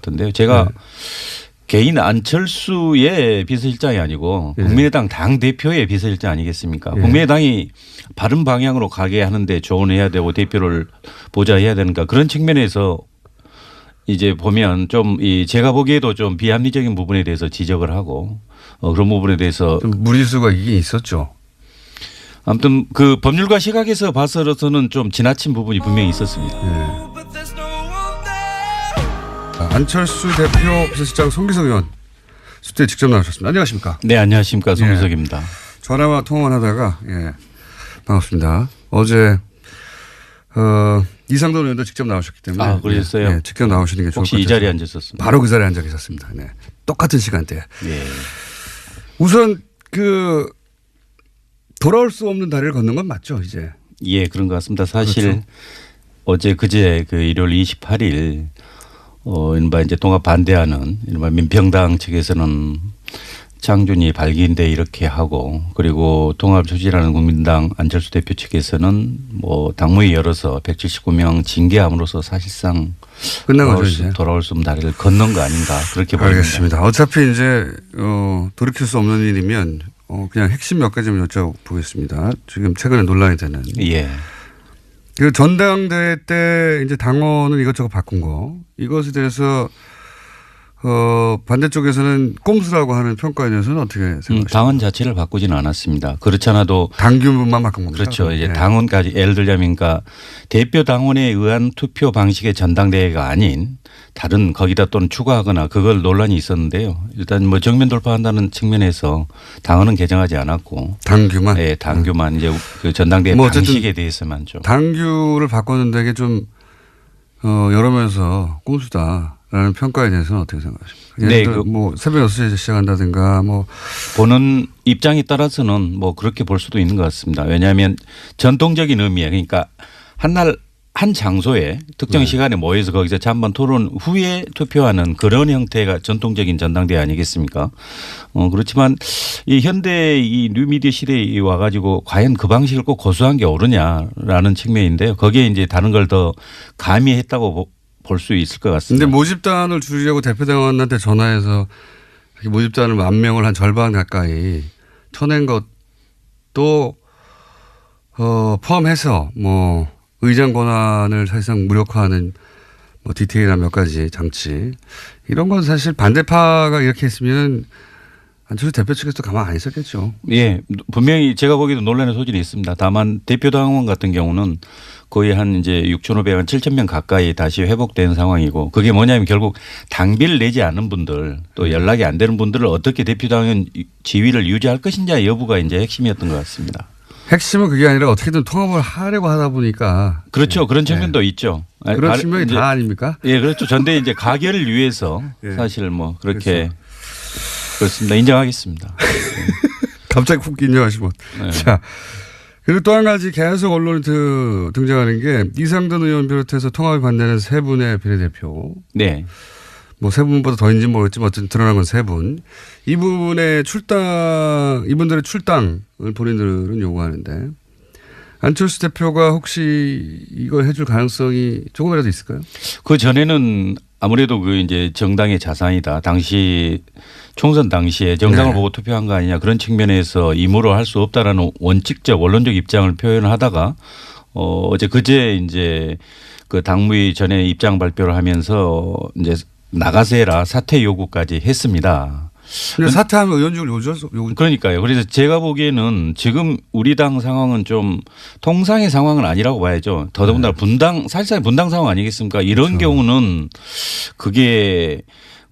같은데요. 제가 개인 안철수의 비서실장이 아니고 국민의당 당 대표의 비서실장 아니겠습니까? 국민의당이 바른 방향으로 가게 하는데 조언해야 되고 대표를 보좌해야 되는가 그런 측면에서 이제 보면 좀 제가 보기에도 좀 비합리적인 부분에 대해서 지적을 하고 그런 부분에 대해서 좀 무리수가 이게 있었죠. 아무튼 그 법률가 시각에서 봐서는 좀 지나친 부분이 분명히 있었습니다. 안철수 대표 비서실장 송기석 의원 수트에 직접 나오셨습니다. 안녕하십니까? 네, 안녕하십니까. 송기석입니다. 전화와 통화만 하다가 반갑습니다. 어제 이상돈 의원도 직접 나오셨기 때문에. 아, 그러셨어요? 네, 직접 나오시는 게 좋을 것 같아요. 혹시 이 자리에 앉으셨습니까? 바로 그 자리에 앉아 계셨습니다. 네. 똑같은 시간대에. 예. 우선 돌아올 수 없는 다리를 걷는 건 맞죠, 이제? 예, 그런 것 같습니다. 사실 그렇죠. 어제 그제 일월 28일 이른바 이제 통합 반대하는 이른바 민평당 측에서는 장준이 발기인데 이렇게 하고 그리고 통합 추진하는 국민당 안철수 대표 측에서는 뭐 당무위 열어서 179명 징계함으로써 사실상 끝난 거죠, 이제. 돌아올 수 없는 다리를 걷는 거 아닌가 그렇게 보입니다. 알겠습니다. 어차피 이제 돌이킬 수 없는 일이면 그냥 핵심 몇 가지만 여쭤보겠습니다. 지금 최근에 논란이 되는. 예. 그 전당대회 때 이제 당원을 이것저것 바꾼 거 이것에 대해서 반대쪽에서는 꼼수라고 하는 평가에 대해서는 어떻게 생각하십니까? 당원 자체를 바꾸지는 않았습니다. 그렇지 않아도 당규만 바꾼 겁니다. 그렇죠. 이제 당원까지 예를 들자면 그러니까 대표 당원에 의한 투표 방식의 전당대회가 아닌 다른 거기다 또는 추가하거나 그걸 논란이 있었는데요. 일단 뭐 정면 돌파한다는 측면에서 당원은 개정하지 않았고 당규만. 네, 당규만 이제 그 전당대회 뭐 방식에 대해서만 좀 당규를 바꿨는데 이게 좀 여러 면에서 꼼수다라는 평가에 대해서는 어떻게 생각하십니까? 네, 뭐 새벽 6시에 시작한다든가 뭐 보는 입장에 따라서는 뭐 그렇게 볼 수도 있는 것 같습니다. 왜냐하면 전통적인 의미에 그러니까 한 장소에 특정 시간에 모여서 거기서 잠깐 토론 후에 투표하는 그런 형태가 전통적인 전당대회 아니겠습니까? 그렇지만 이 현대 이 뉴미디어 시대에 와가지고 과연 그 방식을 꼭 고수한 게 옳으냐라는 측면인데요. 거기에 이제 다른 걸 더 가미했다고 볼 수 있을 것 같습니다. 근데 모집단을 줄이려고 대표당원한테 전화해서 모집단을 10,000명을 한 절반 가까이 쳐낸 것도 포함해서 뭐 의장 권한을 사실상 무력화하는 뭐 디테일한 몇 가지 장치 이런 건 사실 반대파가 이렇게 했으면 안철수 대표 측에서도 가만 안 있었겠죠. 예, 분명히 제가 보기에도 논란의 소질이 있습니다. 다만 대표 당원 같은 경우는 거의 한 이제 6,500만 7,000명 가까이 다시 회복된 상황이고 그게 뭐냐면 결국 당비를 내지 않는 분들 또 연락이 안 되는 분들을 어떻게 대표 당원 지위를 유지할 것인지 여부가 이제 핵심이었던 것 같습니다. 핵심은 그게 아니라 어떻게든 통합을 하려고 하다 보니까. 그렇죠. 그런 측면도 있죠. 그런 측면이 다 아닙니까? 예, 그렇죠. 전대 이제 가결을 위해서 사실 뭐 그렇게 그렇습니다. 인정하겠습니다. 갑자기 훅 인정하시면. 네. 자. 그리고 또 한 가지 계속 언론에 등장하는 게 이상돈 의원 비롯해서 통합에 반대하는 세 분의 비례대표. 네. 뭐 세 분보다 더인지는 모르겠지만 어쨌든 드러난 건 세 분. 이분들의 출당을 본인들은 요구하는데 안철수 대표가 혹시 이걸 해줄 가능성이 조금이라도 있을까요? 그 전에는 아무래도 그 이제 정당의 자산이다. 당시 총선 당시에 정당을 보고 투표한 거 아니냐 그런 측면에서 임으로 할 수 없다라는 원칙적 원론적 입장을 표현을 하다가 어제 그제 이제 그 당무위 전에 입장 발표를 하면서 이제 나가세라 사퇴 요구까지 했습니다. 근데 사퇴하면 의원직을 요구해서. 그러니까요. 그래서 제가 보기에는 지금 우리 당 상황은 좀 통상의 상황은 아니라고 봐야죠. 더더군다나 사실상 분당 상황 아니겠습니까? 이런 경우는 그게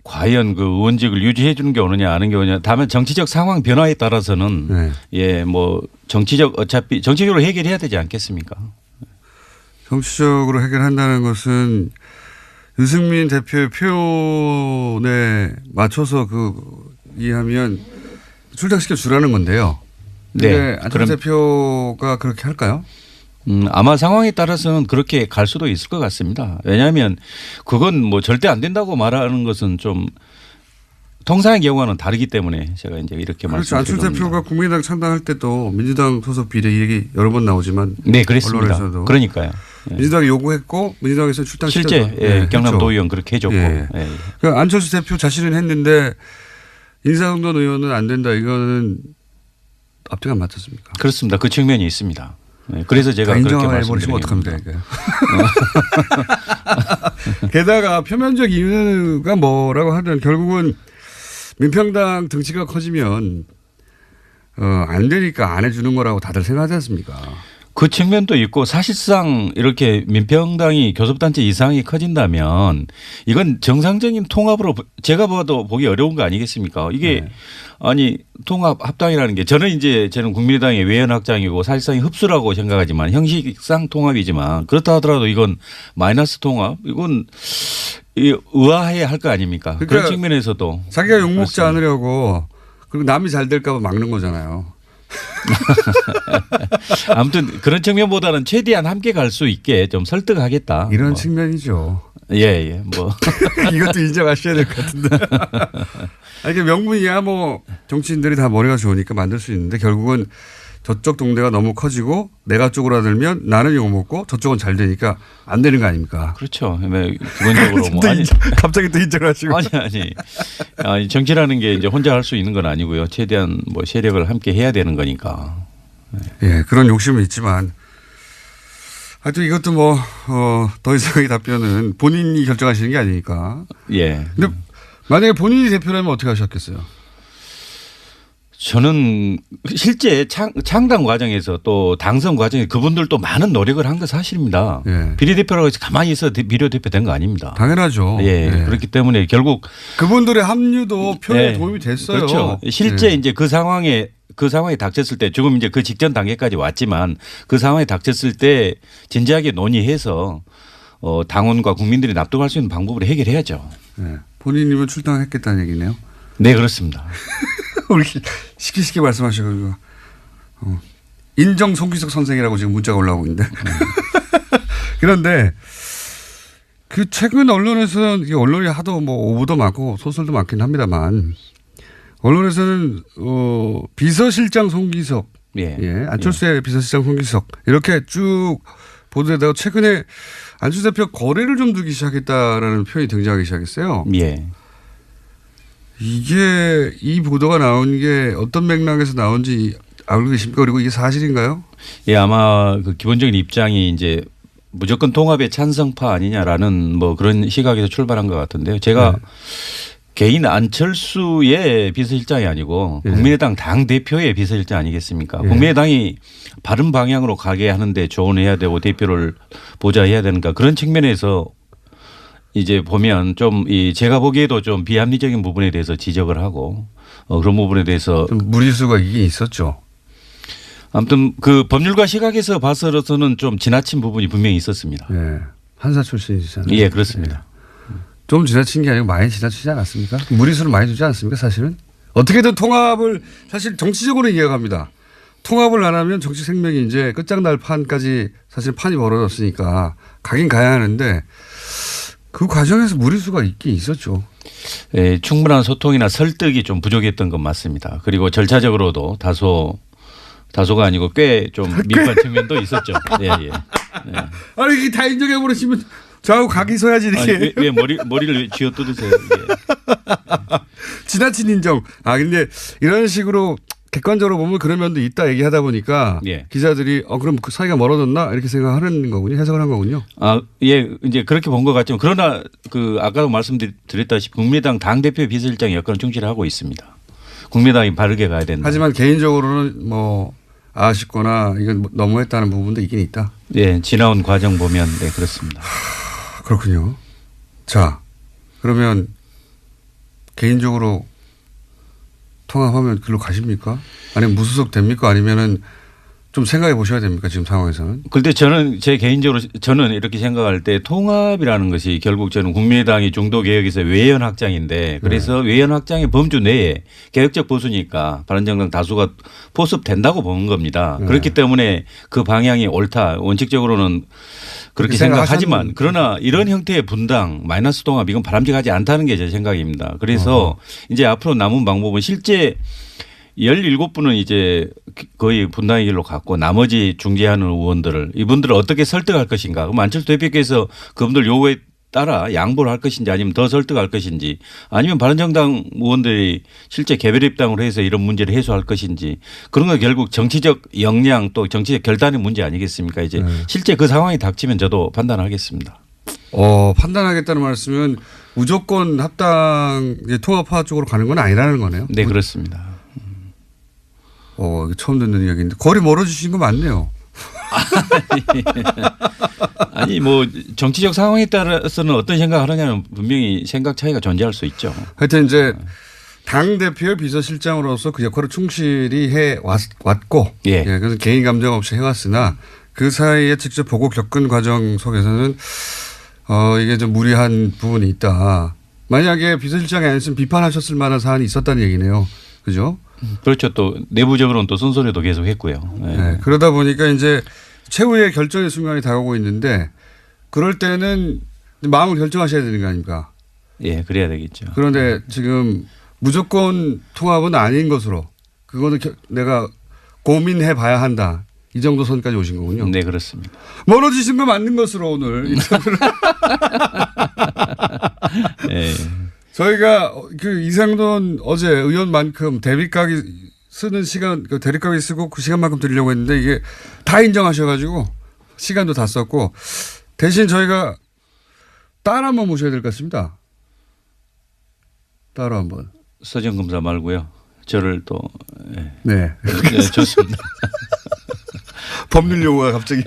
과연 그 의원직을 유지해 주는 게 오느냐 아는 게 오느냐. 다만 정치적 상황 변화에 따라서는 예, 뭐 어차피 정치적으로 해결해야 되지 않겠습니까? 정치적으로 해결한다는 것은 유승민 대표의 표현에 맞춰서 이해하면 출당시켜 주라는 건데요. 네. 안철수 대표가 그렇게 할까요? 아마 상황에 따라서는 그렇게 갈 수도 있을 것 같습니다. 왜냐하면 그건 뭐 절대 안 된다고 말하는 것은 좀 통상의 경우와는 다르기 때문에 제가 이제 이렇게 말씀드립니다. 안철수 대표가 국민의당 창당할 때도 민주당 소속 비례 얘기 여러 번 나오지만 네, 그랬습니다. 언론에서도 그러니까요. 민주당이 요구했고 민주당에서 출당시켰다. 실제 예, 경남도 의원 그렇게 해줬고. 예. 예. 그러니까 안철수 대표 자신은 했는데 인사동돈 의원은 안 된다. 이거는 앞뒤가 안 맞췄습니까? 그렇습니다. 그 측면이 있습니다. 예. 그래서 제가 그렇게 인정해버리시면 말씀드립니다. 어떡합니까? 이게. 게다가 표면적 이유가 뭐라고 하든 결국은 민평당 등치가 커지면 안 되니까 안 해주는 거라고 다들 생각하지 않습니까? 그 측면도 있고 사실상 이렇게 민평당이 교섭단체 이상이 커진다면 이건 정상적인 통합으로 제가 봐도 보기 어려운 거 아니겠습니까? 이게 네. 아니 통합 합당이라는 게 저는 국민의당의 외연 확장이고 사실상 흡수라고 생각하지만 형식상 통합이지만 그렇다 하더라도 이건 마이너스 통합 이건 의아해야 할 거 아닙니까? 그러니까 그런 측면에서도 자기가 욕먹지 않으려고 그리고 남이 잘 될까 봐 막는 거잖아요. 아무튼 그런 측면보다는 최대한 함께 갈 수 있게 좀 설득하겠다. 이런 뭐. 측면이죠. 예. 뭐. 이것도 인정하셔야 될 것 같은데. 이게 명분이야 뭐 정치인들이 다 머리가 좋으니까 만들 수 있는데 결국은 저쪽 동네가 너무 커지고 내가 쪼그라들면 나는 욕먹고 저쪽은 잘 되니까 안 되는 거 아닙니까? 그렇죠. 기본적으로 뭐 갑자기 또 인정하시고. 아니 정치라는 게 이제 혼자 할 수 있는 건 아니고요. 최대한 뭐 세력을 함께 해야 되는 거니까. 예, 그런 욕심은 있지만 하여튼 이것도 뭐 더 이상의 답변은 본인이 결정하시는 게 아니니까. 예. 근데 만약에 본인이 대표라면 어떻게 하셨겠어요? 저는 실제 창당 과정에서 또 당선 과정에 그분들도 많은 노력을 한 건 사실입니다. 예. 비례대표라고 해서 가만히 있어 비례대표 된 거 아닙니다. 당연하죠. 예. 예. 그렇기 때문에 결국 그분들의 합류도 표에 예. 도움이 됐어요. 그렇죠. 실제 예. 이제 그 상황에 닥쳤을 때 지금 이제 그 직전 단계까지 왔지만 그 상황에 닥쳤을 때 진지하게 논의해서 당원과 국민들이 납득할 수 있는 방법으로 해결해야죠. 예. 본인이면 출당했겠다는 얘기네요. 네, 그렇습니다. 우리 쉽게 말씀하시고 인정 송기석 선생이라고 지금 문자가 올라오고 있는데 그런데 그 최근 언론에서는 언론이 하도 뭐 오보도 많고 소설도 많긴 합니다만 언론에서는 비서실장 송기석 안철수의 비서실장 송기석 이렇게 쭉 보도되다가 최근에 안철수 대표 거래를 좀 두기 시작했다라는 표현이 등장하기 시작했어요. 예. 이게 이 보도가 나온 게 어떤 맥락에서 나온지 알고 계십니까? 그리고 이게 사실인가요? 예, 아마 그 기본적인 입장이 이제 무조건 통합의 찬성파 아니냐라는 뭐 그런 시각에서 출발한 것 같은데요. 제가 개인 안철수의 비서실장이 아니고 국민의당 당 대표의 비서실장 아니겠습니까? 국민의당이 바른 방향으로 가게 하는데 조언해야 되고 대표를 보좌해야 되는가 그런 측면에서 이제 보면 좀 제가 보기에도 좀 비합리적인 부분에 대해서 지적을 하고 그런 부분에 대해서 좀 무리수가 이게 있었죠. 아무튼 그 법률가 시각에서 봐서는 좀 지나친 부분이 분명히 있었습니다. 네. 한사 출신이시잖아요. 예, 그렇습니다. 좀 지나친 게 아니고 많이 지나치지 않았습니까? 무리수를 많이 두지 않았습니까? 사실은 어떻게든 통합을 사실 정치적으로 이해갑니다. 통합을 안 하면 정치 생명이 이제 끝장날 판까지 사실 판이 벌어졌으니까 가긴 가야 하는데 그 과정에서 무리수가 있긴 있었죠. 예, 충분한 소통이나 설득이 좀 부족했던 건 맞습니다. 그리고 절차적으로도 다소가 아니고 꽤 좀 민폐 측면도 있었죠. 예. 아니 이게 다 인정해 버리시면 저하고 각이 서야지 이렇게. 아니, 왜 머리를 쥐어 뜯으세요? 예. 지나친 인정. 근데 이런 식으로 객관적으로 보면 그런 면도 있다 얘기하다 보니까 기자들이 그럼 그 사이가 멀어졌나 이렇게 생각하는 거군요. 해석을 한 거군요. 예, 이제 그렇게 본 것 같지만 그러나 그 아까도 말씀드렸다시피 국민의당 당대표 비서실장의 역할은 충실하고 있습니다. 국민의당이 바르게 가야 된다. 하지만 개인적으로는 뭐 아쉽거나 이건 너무했다는 부분도 있긴 있다. 예, 지나온 과정 보면 네, 그렇습니다. 그렇군요. 자, 그러면 개인적으로 통합하면 글로 가십니까? 아니면 무소속 됩니까? 아니면은 좀 생각해 보셔야 됩니까? 지금 상황에서는. 그런데 저는 저는 이렇게 생각할 때 통합이라는 것이 결국 저는 국민의당이 중도 개혁에서 외연 확장인데 그래서 외연 확장의 범주 내에 개혁적 보수니까 바른정당 다수가 포섭된다고 보는 겁니다. 그렇기 때문에 그 방향이 옳다. 원칙적으로는 그렇게 생각하지만 그러나 이런 형태의 분당 마이너스 통합 이건 바람직하지 않다는 게 제 생각입니다. 그래서 이제 앞으로 남은 방법은 실제 17분은 이제 거의 분당의 길로 갔고 나머지 중재하는 의원들을 이분들을 어떻게 설득할 것인가. 그럼 안철수 대표께서 그분들 요구에 따라 양보를 할 것인지 아니면 더 설득할 것인지 아니면 바른정당 의원들이 실제 개별 입당을 해서 이런 문제를 해소할 것인지 그런 건 결국 정치적 역량 또 정치적 결단의 문제 아니겠습니까? 이제 실제 그 상황이 닥치면 저도 판단하겠습니다. 판단하겠다는 말씀은 무조건 합당 통합화 쪽으로 가는 건 아니라는 거네요. 네, 그렇습니다. 처음 듣는 이야기인데 거리 멀어지신 거 맞네요. 아니 뭐 정치적 상황에 따라서는 어떤 생각을 하느냐는 분명히 생각 차이가 존재할 수 있죠. 하여튼 이제 당 대표의 비서실장으로서 그 역할을 충실히 해 왔고, 예. 그래서 개인 감정 없이 해왔으나 그 사이에 직접 보고 겪은 과정 속에서는 이게 좀 무리한 부분이 있다. 만약에 비서실장이 아니었으면 비판하셨을 만한 사안이 있었다는 얘기네요. 그죠? 그렇죠. 또 내부적으로는 또 쓴소리도 계속 했고요. 네. 네. 그러다 보니까 이제 최후의 결정의 순간이 다가오고 있는데 그럴 때는 마음을 결정하셔야 되는 거 아닙니까? 예, 그래야 되겠죠. 그런데 지금 무조건 통합은 아닌 것으로 그거는 내가 고민해 봐야 한다. 이 정도 선까지 오신 거군요. 네, 그렇습니다. 멀어지신 거 맞는 것으로 오늘 인터뷰를. 네. 저희가 그 이상돈 어제 의원만큼 대립각이 쓰는 시간, 그 대립각이 쓰고 그 시간만큼 드리려고 했는데 이게 다 인정하셔가지고 시간도 다 썼고 대신 저희가 딸 한번 모셔야 될 것 같습니다. 딸 한번. 서정검사 말고요. 저를 또. 네. 네, 좋습니다. 법률 용어가 갑자기.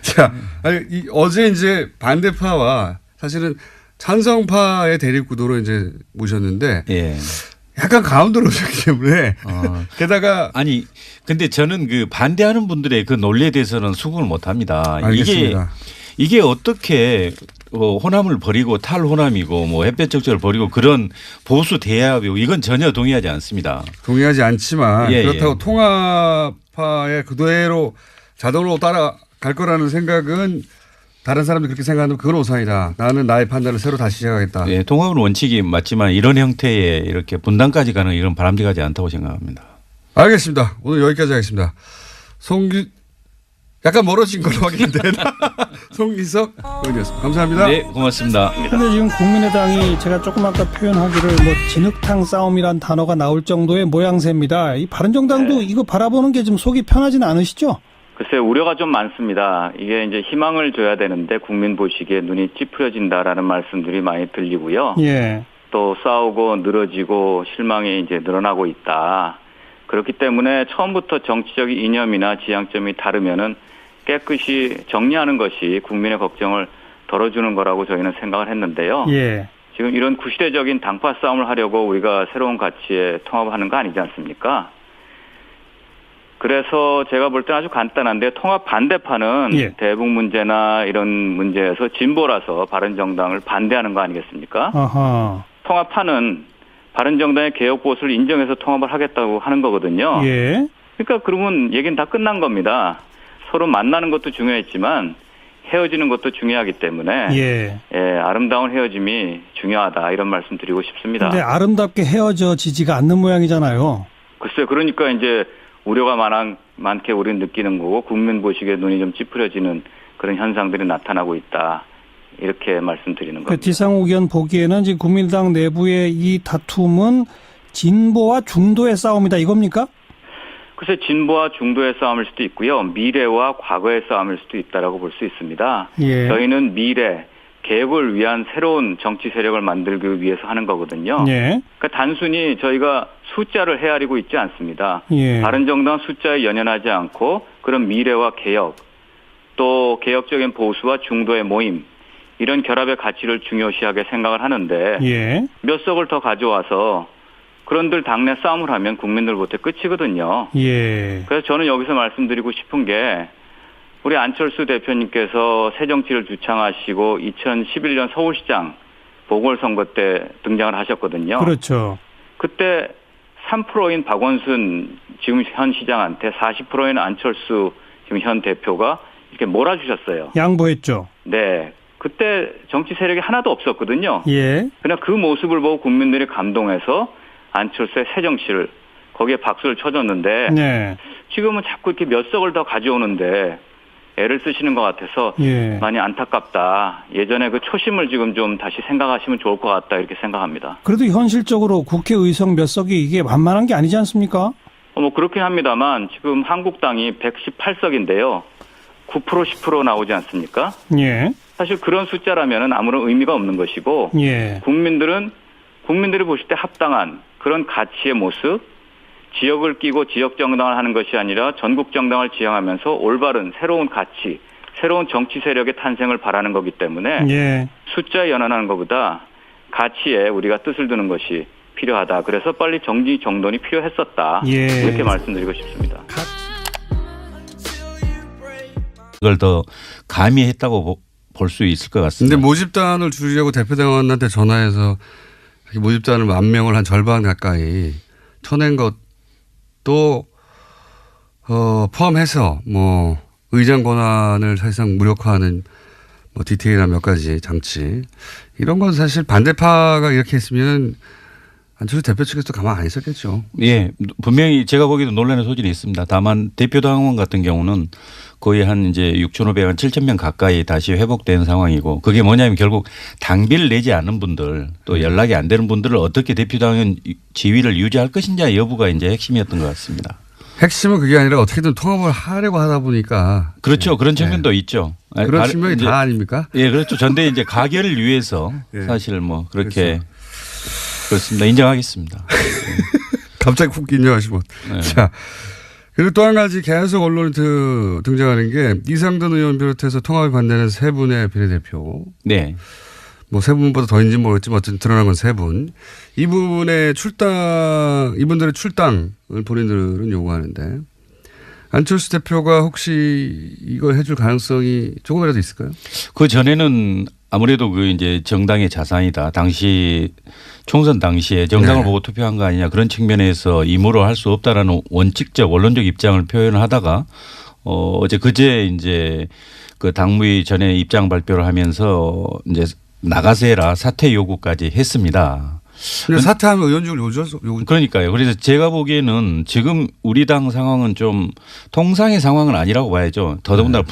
자, 아니, 어제 이제 반대파와 사실은 찬성파의 대립 구도로 이제 모셨는데 예. 약간 가운데로 오셨기 때문에 게다가 아니 근데 저는 그 반대하는 분들의 그 논리에 대해서는 수긍을 못 합니다. 알겠습니다. 이게 어떻게 호남을 버리고 탈호남이고 뭐 햇볕 적절을 버리고 그런 보수 대합이고 이건 전혀 동의하지 않습니다. 동의하지 않지만 예, 그렇다고 예. 통합파의 그대로 자동으로 따라갈 거라는 생각은 다른 사람들이 그렇게 생각하면 그건 오산이다. 나는 나의 판단을 새로 다시 시작하겠다. 예, 통합은 원칙이 맞지만 이런 형태의 이렇게 분단까지 가는 이런 바람직하지 않다고 생각합니다. 알겠습니다. 오늘 여기까지 하겠습니다. 약간 멀어진 걸로 확인된 송기석 의원이었습니다. 감사합니다. 네, 고맙습니다. 근데 지금 국민의당이 제가 조금 아까 표현하기를 뭐 진흙탕 싸움이란 단어가 나올 정도의 모양새입니다. 이 바른정당도 이거 바라보는 게 좀 속이 편하지는 않으시죠? 글쎄 우려가 좀 많습니다. 이게 이제 희망을 줘야 되는데 국민 보시기에 눈이 찌푸려진다라는 말씀들이 많이 들리고요. 예. 또 싸우고 늘어지고 실망이 이제 늘어나고 있다. 그렇기 때문에 처음부터 정치적 이념이나 지향점이 다르면은 깨끗이 정리하는 것이 국민의 걱정을 덜어주는 거라고 저희는 생각을 했는데요. 예. 지금 이런 구시대적인 당파 싸움을 하려고 우리가 새로운 가치에 통합하는 거 아니지 않습니까? 그래서 제가 볼 때는 아주 간단한데 통합 반대파는 예. 대북 문제나 이런 문제에서 진보라서 바른정당을 반대하는 거 아니겠습니까? 아하. 통합파는 바른정당의 개혁 보수를 인정해서 통합을 하겠다고 하는 거거든요. 예. 그러니까 그러면 얘기는 다 끝난 겁니다. 서로 만나는 것도 중요했지만 헤어지는 것도 중요하기 때문에 예. 아름다운 헤어짐이 중요하다 이런 말씀 드리고 싶습니다. 근데 아름답게 헤어져지지가 않는 모양이잖아요. 글쎄요. 그러니까 이제 우려가 많게 우리는 느끼는 거고 국민 보시기에 눈이 좀 찌푸려지는 그런 현상들이 나타나고 있다. 이렇게 말씀드리는 겁니다. 디상욱 의원 보기에는 지금 국민당 내부의 이 다툼은 진보와 중도의 싸움이다 이겁니까? 글쎄 진보와 중도의 싸움일 수도 있고요. 미래와 과거의 싸움일 수도 있다라고 볼 수 있습니다. 예. 저희는 미래, 개혁을 위한 새로운 정치 세력을 만들기 위해서 하는 거거든요. 예. 그러니까 단순히 저희가 숫자를 헤아리고 있지 않습니다. 예. 바른정당 숫자에 연연하지 않고 그런 미래와 개혁, 또 개혁적인 보수와 중도의 모임, 이런 결합의 가치를 중요시하게 생각을 하는데 예. 몇 석을 더 가져와서 그런들 당내 싸움을 하면 국민들 못해 끝이거든요. 예. 그래서 저는 여기서 말씀드리고 싶은 게 우리 안철수 대표님께서 새정치를 주창하시고 2011년 서울시장 보궐선거 때 등장을 하셨거든요. 그렇죠. 그때 3%인 박원순 지금 현 시장한테 40%인 안철수 지금 현 대표가 이렇게 몰아주셨어요. 양보했죠. 네. 그때 정치 세력이 하나도 없었거든요. 예. 그냥 그 모습을 보고 국민들이 감동해서 안철수의 새 정치를 거기에 박수를 쳐줬는데 네. 지금은 자꾸 이렇게 몇 석을 더 가져오는데 애를 쓰시는 것 같아서 예. 많이 안타깝다. 예전에 그 초심을 지금 좀 다시 생각하시면 좋을 것 같다 이렇게 생각합니다. 그래도 현실적으로 국회의석 몇 석이 이게 만만한 게 아니지 않습니까? 뭐 그렇긴 합니다만 지금 한국당이 118석인데요. 9% 10% 나오지 않습니까? 예. 사실 그런 숫자라면 아무런 의미가 없는 것이고 예. 국민들이 보실 때 합당한 그런 가치의 모습, 지역을 끼고 지역 정당을 하는 것이 아니라 전국 정당을 지향하면서 올바른 새로운 가치, 새로운 정치 세력의 탄생을 바라는 거기 때문에 예. 숫자에 연연하는 것보다 가치에 우리가 뜻을 두는 것이 필요하다. 그래서 빨리 정지 정돈이 필요했었다. 예. 이렇게 말씀드리고 싶습니다. 그걸 더 가미했다고 볼 수 있을 것 같습니다. 근데 모집단을 줄이려고 대표당원한테 전화해서 모집단을 10,000명을 한 절반 가까이 쳐낸 것도 포함해서 뭐 의장 권한을 사실상 무력화하는 뭐 디테일한 몇 가지 장치 이런 건 사실 반대파가 이렇게 했으면 안철수 대표 측에서 가만 안 있었겠죠. 예, 분명히 제가 보기에도 논란의 소질이 있습니다. 다만 대표당원 같은 경우는 거의 한 이제 6,500한 7,000명 가까이 다시 회복된 상황이고 그게 뭐냐면 결국 당비를 내지 않은 분들 또 연락이 안 되는 분들을 어떻게 대표당원 지위를 유지할 것인지 여부가 이제 핵심이었던 것 같습니다. 핵심은 그게 아니라 어떻게든 통합을 하려고 하다 보니까 그렇죠. 그런 측면도 있죠. 그런 측면이 다 아닙니까? 예, 그렇죠. 전대 이제 가결을 위해서 예. 사실 뭐 그렇게 그렇죠. 그렇습니다. 인정하겠습니다. 갑자기 훅 인정하시면. 네. 자. 그리고 또 한 가지 계속 언론에 등장하는 게 이상돈 의원 비롯해서 통합에 반대하는 세 분의 비례대표. 네. 뭐 세 분보다 더인지 모르겠지만 어쨌든 드러난 건 세 분. 이분들의 출당을 본인들은 요구하는데 안철수 대표가 혹시 이걸 해줄 가능성이 조금이라도 있을까요? 그 전에는 아무래도 그 이제 정당의 자산이다. 당시 총선 당시에 정당을 네. 보고 투표한 거 아니냐 그런 측면에서 임으로 할 수 없다라는 원칙적 원론적 입장을 표현하다가 어제 그제 이제 그 당무위 전에 입장 발표를 하면서 이제 나가세라 사퇴 요구까지 했습니다. 근데 사퇴하면 의원직을 요구. 그러니까요. 그래서 제가 보기에는 지금 우리 당 상황은 좀 통상의 상황은 아니라고 봐야죠. 더더군다나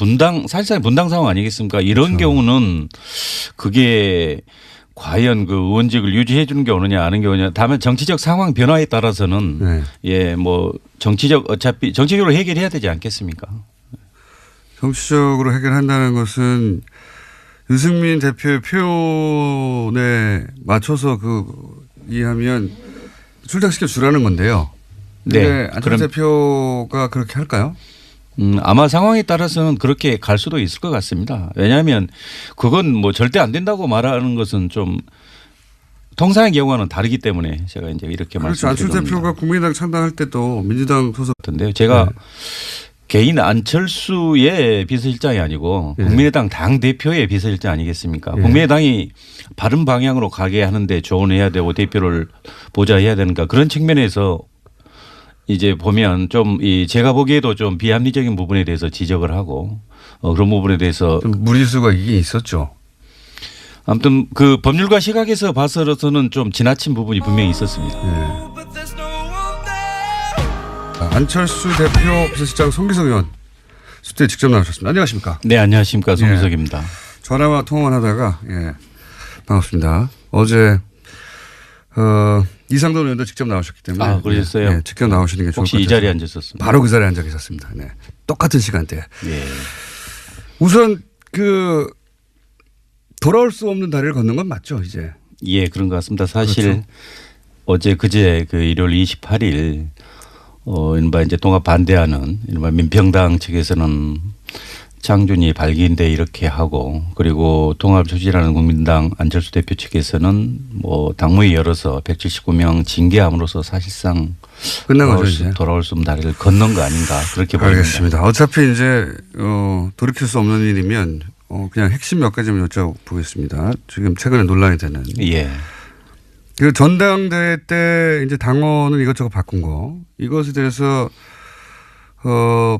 사실상 분당 상황 아니겠습니까? 이런 그렇죠. 경우는 그게 과연 그 의원직을 유지해 주는 게 오느냐 아는 게 오느냐. 다만 정치적 상황 변화에 따라서는 네. 예, 뭐 어차피 정치적으로 해결해야 되지 않겠습니까? 정치적으로 해결한다는 것은 유승민 대표의 표현에 맞춰서 이해하면 출당시켜 주라는 건데요. 네. 네. 안철수 대표가 그렇게 할까요? 아마 상황에 따라서는 그렇게 갈 수도 있을 것 같습니다. 왜냐하면 그건 뭐 절대 안 된다고 말하는 것은 좀 통상의 경우와는 다르기 때문에 제가 이제 이렇게 그렇죠. 말씀드리는 안철수 대표가 국민의당 창당할 때도 민주당 소속 같은데요. 제가 네. 개인 안철수의 비서실장이 아니고 네. 국민의당 당 대표의 비서실장 아니겠습니까? 네. 국민의당이 바른 방향으로 가게 하는데 조언해야 되고 대표를 보좌해야 되는가 그런 측면에서 이제 보면 좀 제가 보기에도 좀 비합리적인 부분에 대해서 지적을 하고 그런 부분에 대해서 좀 무리수가 이게 있었죠. 아무튼 그 법률가 시각에서 봐서는 좀 지나친 부분이 분명히 있었습니다. 네. 안철수 대표 비서실장 송기석 의원 수트에 직접 나오셨습니다. 안녕하십니까? 네, 안녕하십니까. 송기석입니다. 전화와 통화만 하다가 반갑습니다. 어제 이상돈 의원도 직접 나오셨기 때문에 아, 그러셨어요? 네, 직접 나오시는 게 좋을 것 혹시 같아요. 이 자리에 앉으셨습니까? 바로 그 자리에 앉아 계셨습니다. 네. 똑같은 시간대에. 예. 우선 돌아올 수 없는 다리를 걷는 건 맞죠, 이제? 예, 그런 것 같습니다. 사실 그렇죠. 어제 그제 일월 28일 이른바 이제 통합 반대하는 이른바 민평당 측에서는 장준이 발기인데 이렇게 하고 그리고 통합 추진하는 국민당 안철수 대표 측에서는 뭐 당무위 열어서 179명 징계함으로써 사실상 끝난 거죠, 이제. 돌아올 수 없는 다리를 걷는 거 아닌가 그렇게 보입니다. 알겠습니다. 어차피 이제 돌이킬 수 없는 일이면 그냥 핵심 몇 가지만 여쭤보겠습니다. 지금 최근에 논란이 되는. 예. 그 전당대회 때 이제 당원을 이것저것 바꾼 거 이것에 대해서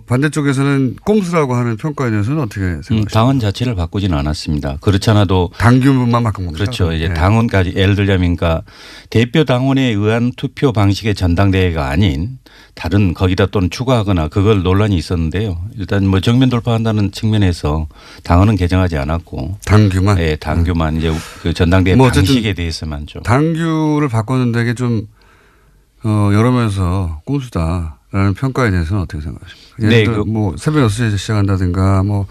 반대쪽에서는 꼼수라고 하는 평가에 대해서는 어떻게 생각하십니까? 당원 자체를 바꾸지는 않았습니다. 그렇지 않아도 당규만 바꾼 겁니다. 그렇죠. 이제 네. 당원까지 예를 들자면 그러니까 대표 당원에 의한 투표 방식의 전당대회가 아닌 다른 거기다 또는 추가하거나 그걸 논란이 있었는데요. 일단 뭐 정면 돌파한다는 측면에서 당원은 개정하지 않았고 당규만. 예, 당규만 이제 그 전당대회 뭐 어쨌든 방식에 대해서만 좀 당규를 바꿨는데 이게 좀 여러 면에서 꼼수다라는 평가에 대해서는 어떻게 생각하십니까? 예를 네, 들어 뭐 새벽 6시에 시작한다든가 뭐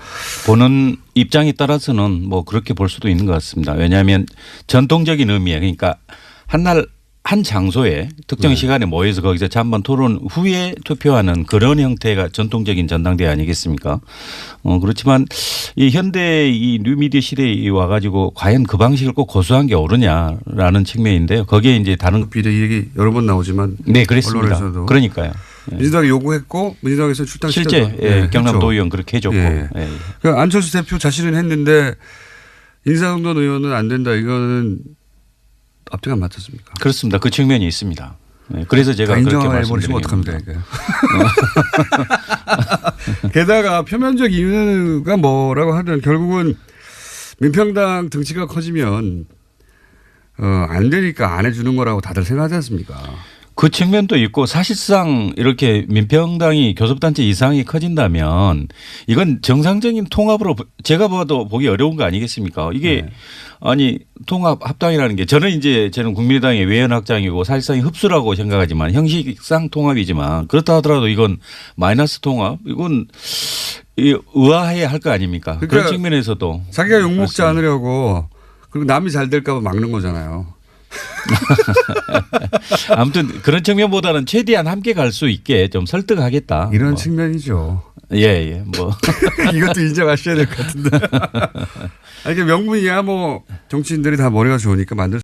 보는 입장에 따라서는 뭐 그렇게 볼 수도 있는 것 같습니다. 왜냐하면 전통적인 의미에 그러니까 한날 한 장소에 특정 시간에 모여서 거기서 잠반 토론 후에 투표하는 그런 형태가 전통적인 전당대회 아니겠습니까? 그렇지만 이 현대 이 뉴미디어 시대에 와가지고 과연 그 방식을 꼭 고수한 게 옳으냐라는 측면인데요. 거기에 이제 다른 비례 이 얘기 여러 번 나오지만 네 그랬습니다. 언론에서도 그러니까요. 예. 민주당이 요구했고 민주당에서 출당시켰다. 실제 예, 경남도 의원 그렇게 해줬고 예. 예. 그러니까 안철수 대표 자신은 했는데 인사동돈 의원은 안 된다. 이거는 앞뒤가 안 맞췄습니까? 그렇습니다. 그 측면이 있습니다. 예, 그래서 제가 그렇게 인정해버리시면 말씀드린 어떡합니까? 겁니다. 이게. 게다가 표면적 이유가 뭐라고 하든 결국은 민평당 등치가 커지면 안 되니까 안 해주는 거라고 다들 생각하지 않습니까? 그 측면도 있고 사실상 이렇게 민평당이 교섭단체 이상이 커진다면 이건 정상적인 통합으로 제가 봐도 보기 어려운 거 아니겠습니까? 이게 네. 아니 통합 합당이라는 게 저는 국민의당의 외연 확장이고 사실상 흡수라고 생각하지만 형식상 통합이지만 그렇다 하더라도 이건 마이너스 통합 이건 의아해야 할 거 아닙니까? 그러니까 그런 측면에서도 자기가 욕먹지 그렇습니다. 않으려고 그리고 남이 잘 될까 봐 막는 거잖아요. 아무튼 그런 측면보다는 최대한 함께 갈 수 있게 좀 설득하겠다. 이런 뭐. 측면이죠. 예. 뭐. 이것도 인정하셔야 될 것 같은데. 아니, 이게 명분이야 뭐 정치인들이 다 머리가 좋으니까 만들